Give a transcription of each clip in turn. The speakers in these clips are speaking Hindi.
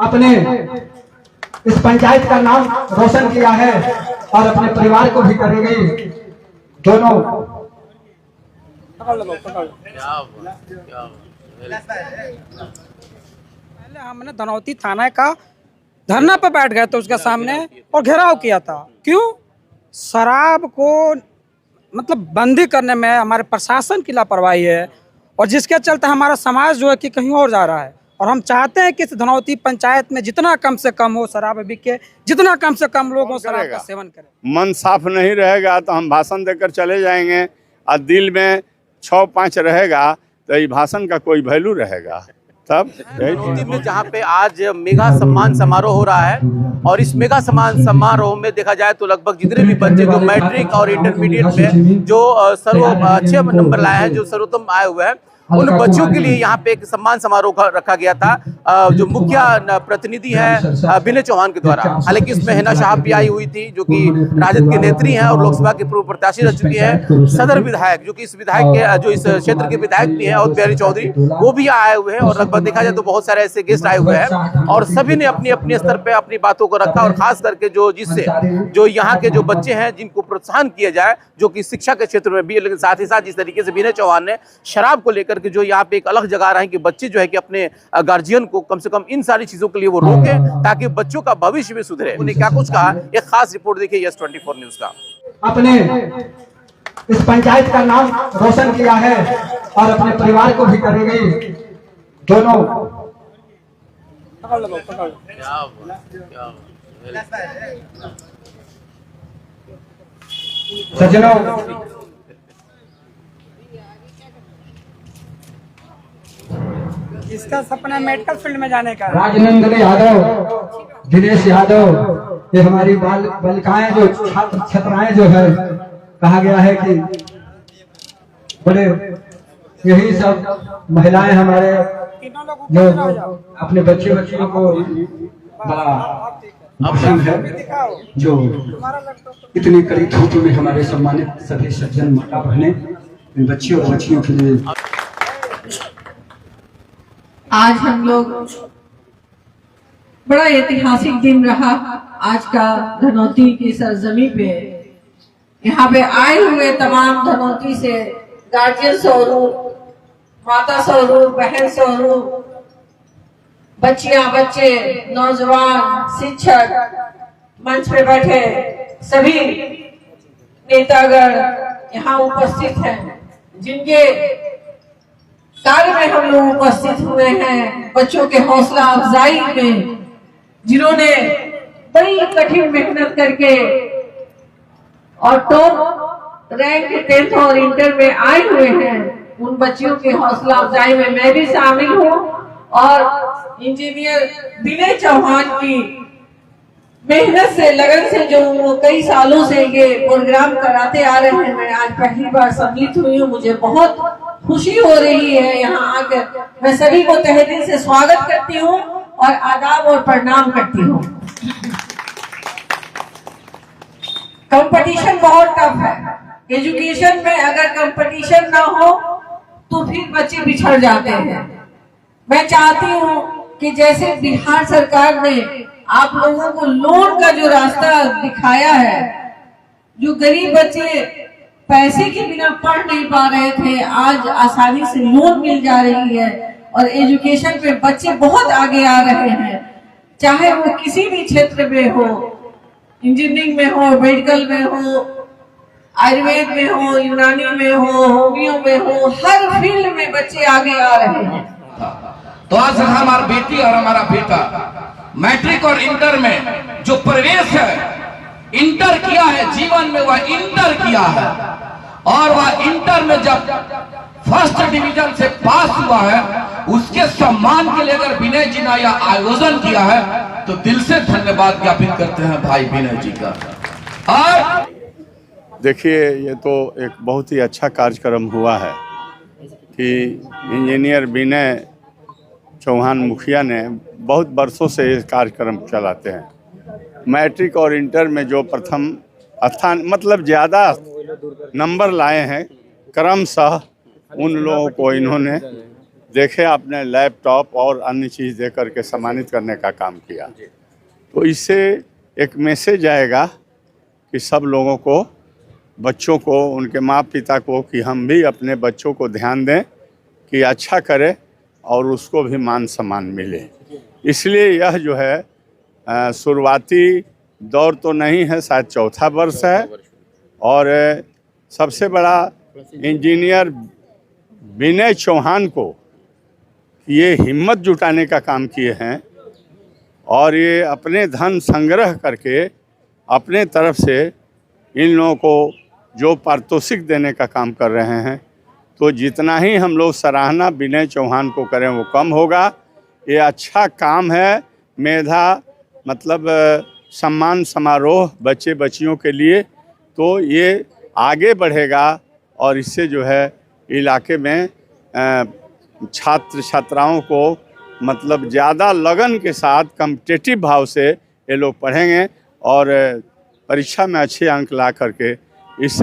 अपने इस पंचायत का नाम रोशन किया है और अपने परिवार को भी करेंगे। दोनों पहले हमने धनौती थाना का धरना पे बैठ गए थे उसके सामने और घेराव किया था। क्यों? शराब को मतलब बंदी करने में हमारे प्रशासन की लापरवाही है और जिसके चलते हमारा समाज जो है कि कहीं और जा रहा है। और हम चाहते हैं कि इस धनौती पंचायत में जितना कम से कम हो शराब बिके, जितना कम से कम लोगों शराब का सेवन करें। मन साफ नहीं रहेगा तो हम भाषण देकर चले जाएंगे और दिल में 6-5 रहेगा तो ये भाषण का कोई वैल्यू रहेगा तब। धनौती में जहाँ पे आज मेगा सम्मान समारोह हो रहा है और इस मेगा सम्मान समारोह में देखा जाए तो लगभग जितने भी बच्चे जो मैट्रिक और इंटरमीडिएट में जो अच्छे नंबर लाए हैं, जो सर्वोत्तम आए हुए हैं, उन बच्चों के लिए यहाँ पे एक सम्मान समारोह रखा गया था जो मुख्य प्रतिनिधि है विनय चौहान के द्वारा। हालांकि इसमें हिना शाह भी आई हुई थी जो कि राजद के नेत्री हैं और लोकसभा के पूर्व प्रत्याशी रह चुकी हैं। सदर विधायक जो कि इस विधायक के जो इस क्षेत्र के विधायक भी हैं और बिहारी चौधरी, वो भी आए हुए हैं और लगभग देखा जाए तो बहुत सारे ऐसे गेस्ट आए हुए हैं और सभी ने अपनी अपनी स्तर पे अपनी बातों को रखा। और खास करके जिससे जो यहाँ के जो बच्चे हैं जिनको प्रोत्साहन किया जाए, जो कि शिक्षा के क्षेत्र में भी, लेकिन साथ ही साथ जिस तरीके से विनय चौहान ने शराब को लेकर के जो यहाँ पे एक अलग जगह रहे हैं कि बच्चे जो है कि अपने गार्जियन को कम से कम इन सारी चीजों के लिए वो रोकें ताकि बच्चों का भविष्य भी सुधरे। उन्हें क्या कुछ कहा, एक खास रिपोर्ट देखिए यस24 न्यूज का। अपने इस पंचायत का नाम रोशन किया है और अपने परिवार को भी करेंगे। दोनों सज्जनों, इसका सपना मेडिकल फील्ड में जाने का। राजनंदन यादव, दिनेश यादव, ये हमारी बालिकाएं जो छात्र छात्राएं जो है, कहा गया है कि बड़े यही सब महिलाएं हमारे जो अपने बच्चियों को बड़ा पसंद है, जो इतनी कड़ी धूप में हमारे सम्मानित सभी सज्जन माता बहने इन बच्चियों और बच्चियों के लिए आज हम लोग बड़ा ऐतिहासिक दिन रहा आज का धनौती की सरजमी पे। यहाँ पे आए हुए तमाम धनौती से गार्जियन स्वरूप, माता स्वरूप, बहन स्वरूप, बच्चियां, बच्चे, नौजवान, शिक्षक, मंच पे बैठे सभी नेतागण यहाँ उपस्थित हैं, जिनके कार्य में हम लोग उपस्थित हुए हैं। बच्चों के हौसला अफजाई में जिन्होंने बड़ी कठिन मेहनत करके और टॉप रैंक 10th और इंटर में आए हुए हैं, उन बच्चियों के हौसला अफजाई में मैं भी शामिल हूँ। और इंजीनियर विनय चौहान की मेहनत से, लगन से, जो वो कई सालों से ये प्रोग्राम कराते आ रहे हैं, मैं आज पहली बार सम्मिलित हुई हूँ। मुझे बहुत खुशी हो रही है यहाँ आकर। मैं सभी को तहे दिल से स्वागत करती हूँ और आदाब और प्रणाम करती हूँ। कंपटीशन बहुत टफ है एजुकेशन में। अगर कंपटीशन ना हो तो फिर बच्चे बिछड़ जाते हैं। मैं चाहती हूँ कि जैसे बिहार सरकार ने आप लोगों को लोन का जो रास्ता दिखाया है, जो गरीब बच्चे पैसे के बिना पढ़ नहीं पा रहे थे, आज आसानी से लोन मिल जा रही है और एजुकेशन पे बच्चे बहुत आगे आ रहे हैं। चाहे वो किसी भी क्षेत्र में हो, इंजीनियरिंग में हो, मेडिकल में हो, आयुर्वेद में हो, यूनानी में हो, होमियो में हो, हर फील्ड में बच्चे आगे आ रहे हैं। तो आज हमारी बेटी और हमारा बेटा मैट्रिक और इंटर में जो प्रवेश है, इंटर किया है जीवन में, वह इंटर किया है और वह इंटर में जब फर्स्ट डिवीजन से पास हुआ है, उसके सम्मान के लिए अगर विनय जी ने यह आयोजन किया है तो दिल से धन्यवाद ज्ञापित करते हैं भाई विनय जी का। और देखिए, ये तो एक बहुत ही अच्छा कार्यक्रम हुआ है कि इंजीनियर विनय चौहान मुखिया ने बहुत वर्षों से ये कार्यक्रम चलाते हैं। मैट्रिक और इंटर में जो प्रथम स्थान मतलब ज़्यादा नंबर लाए हैं, क्रमशः उन लोगों को इन्होंने देखे आपने लैपटॉप और अन्य चीज़ दे करके सम्मानित करने का काम किया। तो इससे एक मैसेज आएगा कि सब लोगों को, बच्चों को, उनके माँ पिता को, कि हम भी अपने बच्चों को ध्यान दें कि अच्छा करे और उसको भी मान सम्मान मिले। इसलिए यह जो है शुरुआती दौर तो नहीं है, शायद चौथा वर्ष है। और सबसे बड़ा इंजीनियर विनय चौहान को ये हिम्मत जुटाने का काम किए हैं और ये अपने धन संग्रह करके अपने तरफ से इन लोगों को जो पारितोषिक देने का काम कर रहे हैं। तो जितना ही हम लोग सराहना विनय चौहान को करें वो कम होगा। ये अच्छा काम है। मेधा मतलब सम्मान समारोह बच्चे बच्चियों के लिए, तो ये आगे बढ़ेगा और इससे जो है इलाके में छात्र छात्राओं को मतलब ज़्यादा लगन के साथ कॉम्पिटिटिव भाव से ये लोग पढ़ेंगे और परीक्षा में अच्छे अंक ला करके इस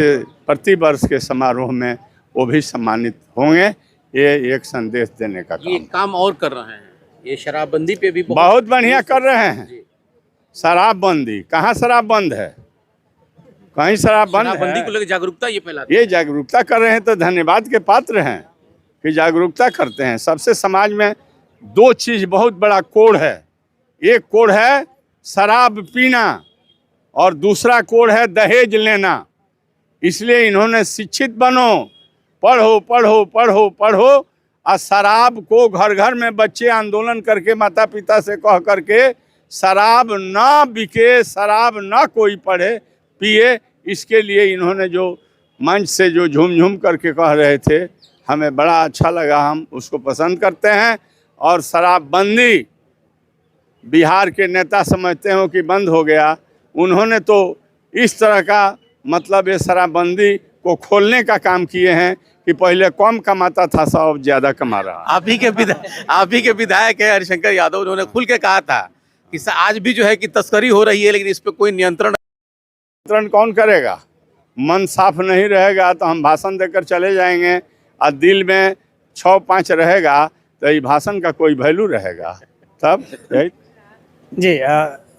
प्रतिवर्ष के समारोह में वो भी सम्मानित होंगे। ये एक संदेश देने का ये काम और कर रहे हैं। ये शराबबंदी पे भी बहुत बढ़िया कर रहे हैं। शराबबंदी कहाँ शराब बंद है? कहीं शराब बंद शराबबंदी है? को लेकर जागरूकता ये फैलाते ये जागरूकता कर रहे हैं तो धन्यवाद के पात्र हैं कि जागरूकता करते हैं। सबसे समाज में दो चीज़ बहुत बड़ा कोड है। एक कोड है शराब पीना और दूसरा कोड है दहेज लेना। इसलिए इन्होंने शिक्षित बनो, पढ़ो पढ़ो पढ़ो पढ़ो और शराब को घर घर में बच्चे आंदोलन करके माता पिता से कह करके शराब ना बिके, शराब ना कोई पढ़े पिए, इसके लिए इन्होंने जो मंच से जो झूम झूम करके कह रहे थे, हमें बड़ा अच्छा लगा। हम उसको पसंद करते हैं। और शराबबंदी बिहार के नेता समझते हो कि बंद हो गया, उन्होंने तो इस तरह का मतलब ये शराबबंदी को खोलने का काम किए हैं कि पहले कम कमाता था, सब ज़्यादा कमा रहा। आप ही के विधायक है हरिशंकर यादव, उन्होंने खुल के कहा था कि आज भी जो है कि तस्करी हो रही है, लेकिन इस पर कोई नियंत्रण कौन करेगा? मन साफ नहीं रहेगा तो हम भाषण देकर चले जाएंगे और दिल में 6-5 रहेगा तो ये भाषण का कोई वैल्यू रहेगा तब। जी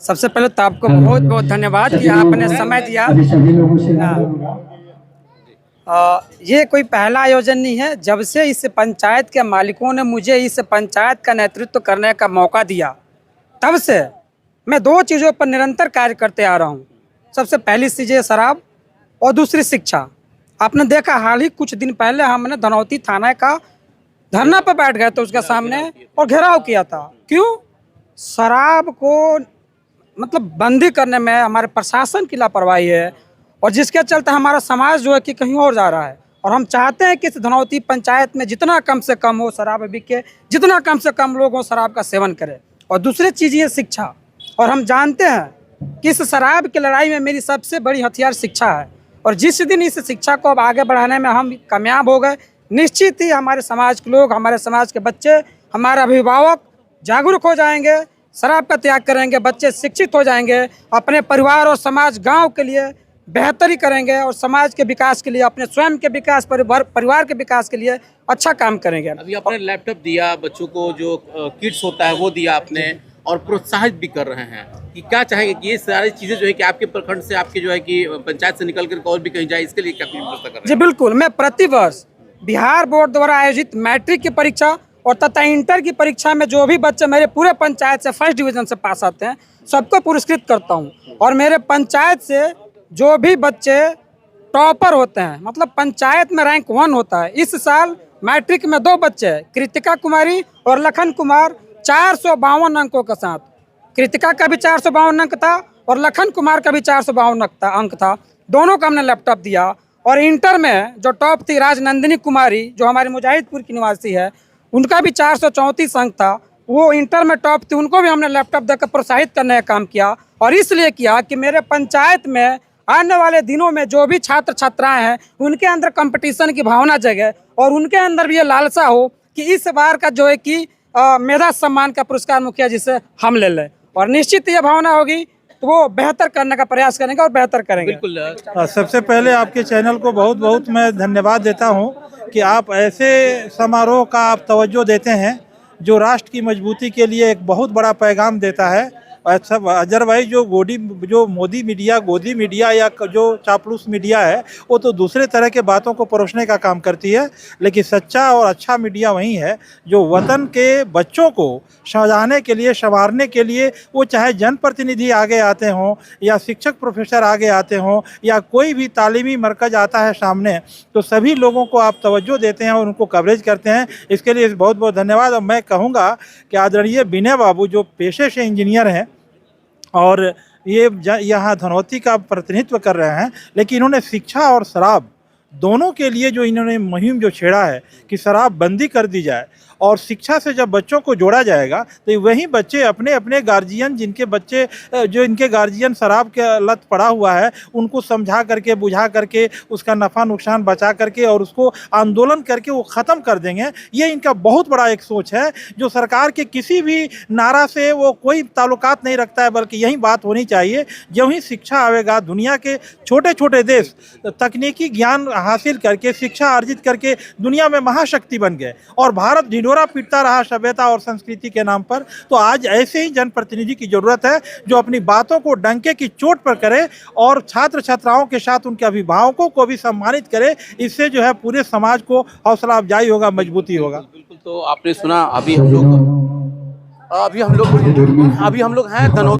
सबसे पहले तो आपको बहुत बहुत धन्यवाद कि आपने समय दिया। ये कोई पहला आयोजन नहीं है। जब से इस पंचायत के मालिकों ने मुझे इस पंचायत का नेतृत्व करने का मौका दिया, तब से मैं दो चीज़ों पर निरंतर कार्य करते आ रहा हूँ। सबसे पहली चीज़ है शराब और दूसरी शिक्षा। आपने देखा हाल ही कुछ दिन पहले हमने धनौती थाना का धरना पर बैठ गए थे उसके सामने और घेराव किया था। क्यों? शराब को मतलब बंदी करने में हमारे प्रशासन की लापरवाही है और जिसके चलते हमारा समाज जो है कि कहीं और जा रहा है। और हम चाहते हैं कि इस धनौती पंचायत में जितना कम से कम हो शराब बिके, जितना कम से कम लोग हो शराब का सेवन करें। और दूसरी चीज़ ये शिक्षा। और हम जानते हैं कि इस शराब की लड़ाई में मेरी सबसे बड़ी हथियार शिक्षा है। और जिस दिन इस शिक्षा को अब आगे बढ़ाने में हम कामयाब हो गए, निश्चित ही हमारे समाज के लोग, हमारे समाज के बच्चे, हमारे अभिभावक जागरूक हो जाएंगे, शराब का त्याग करेंगे, बच्चे शिक्षित हो जाएंगे, अपने परिवार और समाज गांव के लिए बेहतरी करेंगे और समाज के विकास के लिए, अपने स्वयं के विकास, परिवार के विकास के लिए अच्छा काम करेंगे। अभी आपने लैपटॉप दिया, बच्चों को जो किट्स होता है वो दिया आपने, और प्रोत्साहित भी कर रहे हैं कि क्या चाहेंगे कि ये सारी चीज़ें जो है कि आपके प्रखंड से, आपके जो है कि पंचायत से निकल कर और भी कहीं जाए, इसके लिए क्या व्यवस्था कर रहे हैं? जी बिल्कुल। मैं प्रतिवर्ष बिहार बोर्ड द्वारा आयोजित मैट्रिक की परीक्षा और तथा इंटर की परीक्षा में जो भी बच्चे मेरे पूरे पंचायत से फर्स्ट डिवीज़न से पास आते हैं, सबको पुरस्कृत करता हूं। और मेरे पंचायत से जो भी बच्चे टॉपर होते हैं, मतलब पंचायत में रैंक 1 होता है, इस साल मैट्रिक में 2 बच्चे, कृतिका कुमारी और लखन कुमार, 452 अंकों के साथ, कृतिका का भी 452 अंक था और लखन कुमार का भी 452 अंक था। दोनों को हमने लैपटॉप दिया। और इंटर में जो टॉप थी राजनंदिनी कुमारी, जो हमारे मुजाहिदपुर की निवासी है, उनका भी 434 अंक था। वो इंटर में टॉप थी, उनको भी हमने लैपटॉप देकर प्रोत्साहित करने का काम किया। और इसलिए किया कि मेरे पंचायत में आने वाले दिनों में जो भी छात्र छात्राएं हैं, उनके अंदर कंपटीशन की भावना जगे और उनके अंदर भी ये लालसा हो कि इस बार का जो है कि मेधा सम्मान का पुरस्कार मुखिया जी से हम ले लें। और निश्चित ये भावना होगी तो वो बेहतर करने का प्रयास करेंगे और बेहतर करेंगे। बिल्कुल। सबसे पहले आपके चैनल को बहुत बहुत मैं धन्यवाद देता हूं कि आप ऐसे समारोह का आप तवज्जो देते हैं जो राष्ट्र की मजबूती के लिए एक बहुत बड़ा पैगाम देता है। और सब अदरवाइज जो मोदी मीडिया गोदी मीडिया या जो चापलूस मीडिया है वो तो दूसरे तरह के बातों को परोसने का काम करती है, लेकिन सच्चा और अच्छा मीडिया वही है जो वतन के बच्चों को सजाने के लिए संवारने के लिए, वो चाहे जनप्रतिनिधि आगे आते हों या शिक्षक प्रोफेसर आगे आते हों या कोई भी तालीमी मरकज़ आता है सामने, तो सभी लोगों को आप तवज्जो देते हैं और उनको कवरेज करते हैं। इसके लिए बहुत बहुत धन्यवाद। और मैं कहूँगा कि आदरणीय विनय बाबू जो पेशे से इंजीनियर हैं और ये यहाँ धनौती का प्रतिनिधित्व कर रहे हैं, लेकिन इन्होंने शिक्षा और शराब दोनों के लिए जो इन्होंने मुहिम जो छेड़ा है कि शराब बंदी कर दी जाए और शिक्षा से जब बच्चों को जोड़ा जाएगा तो वही बच्चे अपने अपने गार्जियन जिनके बच्चे जो इनके गार्जियन शराब के लत पड़ा हुआ है उनको समझा करके बुझा करके उसका नफ़ा नुकसान बचा करके और उसको आंदोलन करके वो ख़त्म कर देंगे। ये इनका बहुत बड़ा एक सोच है जो सरकार के किसी भी नारा से वो कोई ताल्लुकात नहीं रखता है, बल्कि यही बात होनी चाहिए। जो ही शिक्षा आवेगा, दुनिया के छोटे छोटे देश तकनीकी ज्ञान हासिल करके शिक्षा अर्जित करके दुनिया में महाशक्ति बन गए और भारत ढिंढोरा पीटता रहा सभ्यता और संस्कृति के नाम पर। तो आज ऐसे ही जनप्रतिनिधि की जरूरत है जो अपनी बातों को डंके की चोट पर करे और छात्र छात्राओं के साथ उनके अभिभावकों को भी सम्मानित करे। इससे जो है पूरे समाज को हौसला अफजाई होगा, मजबूती होगा। बिल्कुल। तो आपने सुना, अभी हम लोग हैं धनौती